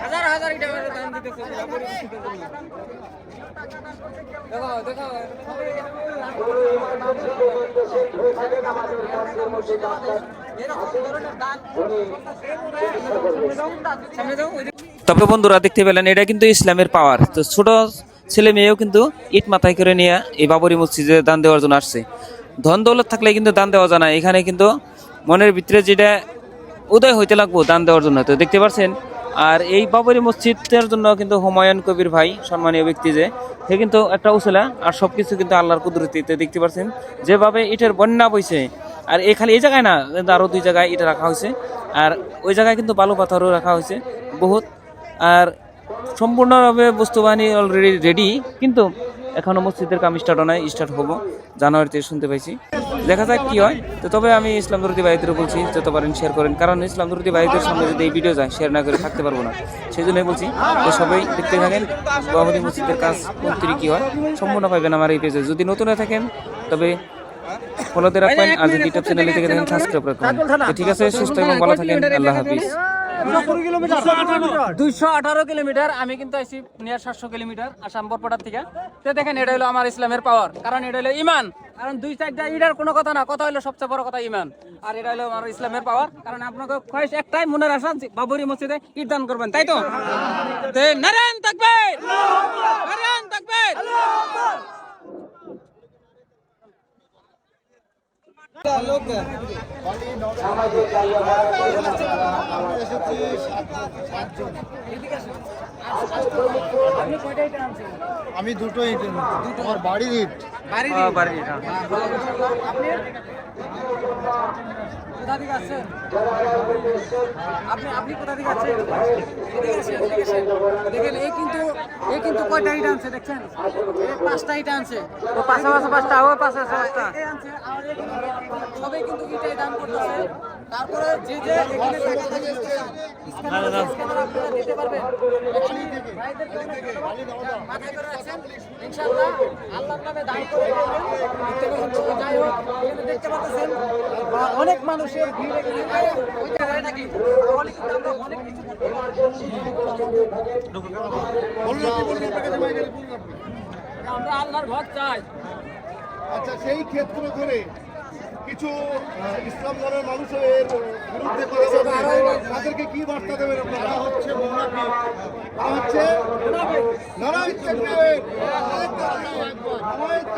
হাজার হাজার টাকা দাম দিতেছে দেখো দেখো তবে বন্ধুরা দেখতে পেলেন এটা কিন্তু ইসলামের পাওয়ার। তো ছোট ছেলে মেয়েও কিন্তু ইট মাথায় করে নিয়ে এই বাবরি মসজিদে দান দেওয়ার জন্য আসছে। ধন দৌলত থাকলে কিন্তু দান দেওয়া যায় না, এখানে কিন্তু মনের ভিতরে যেটা উদয় হইতে লাগবো দান দেওয়ার জন্য। তো দেখতে পাচ্ছেন, আর এই বাবরি মসজিদের জন্য কিন্তু হুমায়ুন কবির ভাই সম্মানীয় ব্যক্তি যে সে কিন্তু একটা উসলা, আর সবকিছু কিন্তু আল্লাহর কুদরতিতে দেখতে পাচ্ছেন যেভাবে ইটের বন্যা বইছে। আর এই খালি এই জায়গায় না, আরো দুই জায়গায় ইট রাখা হয়েছে, আর ওই জায়গায় কিন্তু বালু পাথরও রাখা হয়েছে বহুত। আর সম্পূর্ণভাবে বস্তু বাহিনী অলরেডি রেডি, কিন্তু এখনো মসজিদের কাম স্টার্ট হবো জানুয়ারিতে শুনতে পাইছি। দেখা যাক কি হয়। তো তবে আমি ইসলাম দরদি ভাইদের বলছি যত পারেন শেয়ার করেন, কারণ ইসলাম দরদি ভাইদের সামনে যদি এই ভিডিও যায় শেয়ার না করে থাকতে পারবো না। সেই জন্যই বলছি যে সবাই দেখতে থাকেন বাবরি মসজিদের কাজ কোন তৈরি কী হয় সম্পূর্ণ পাইবেন আমার এই পেজে। যদি নতুন হয়ে থাকেন তবে ফলোতে রাখবেন, আর যদি ইউটিউব চ্যানেলে থেকে থাকেন সাবস্ক্রাইব রাখবেন। ঠিক আছে, সুস্থ এবং ভালো থাকেন, আল্লাহ হাফিজ। 218 কিলোমিটার, আমি কিন্তু আইছি নিয়ার 700 কিলোমিটার আসাম বরপেটার থেকে। তো দেখেন এটা হলো আমার ইসলামের পাওয়ার, কারণ এটা হলো ইমান। কারণ দুই চারটা ইটার কোনো কথা না, কথা হলো সবচেয়ে বড় কথা ইমান। আর এটা হলো আমার ইসলামের পাওয়ার, কারণ আপনাকে খয়েশ একটাই মনের আশা বাবরি মসজিদে ঈদ দান করবেন, তাই তো? নারায়ণ তাকবীর, নারায়ণ তাকবীর। আমি দুটো ইট, আমার বাড়ির ইট। বাড়ির ইট। কোথা থেকে আসছেন আপনি কোথা থেকে আসছেন? দেখেন এই কিন্তু কয়টা ইট আনছে দেখছেন? 5টা ইট আনছে। ও পাশে 5টা, ও পাশে 5টা সবাই কিন্তু ইটাই দান করতেছে। তারপরে যে এখানে আপনারা দিতে পারবেন, মাথায় করে রাখছেন ইনশাআল্লাহ আল্লাহর নামে দান করে পারবেন। যাই হোক, এখানে দেখতে পাচ্ছেন অনেক মানুষের ভিড় এখানে হইতে হয় নাকি অনেক কিছু আমরা আল্লাহর ভক্ত চাই। আচ্ছা, সেই ক্ষেত্র ধরে কিছু ইসলাম ধর্মের মানুষের বিরুদ্ধে কথা বলে তাদেরকে কি বার্তা দেবেন আপনারা? হচ্ছে মুনাফিক, হচ্ছে নারায়ণ তাকবীর, নারায়ণ তাকবীর।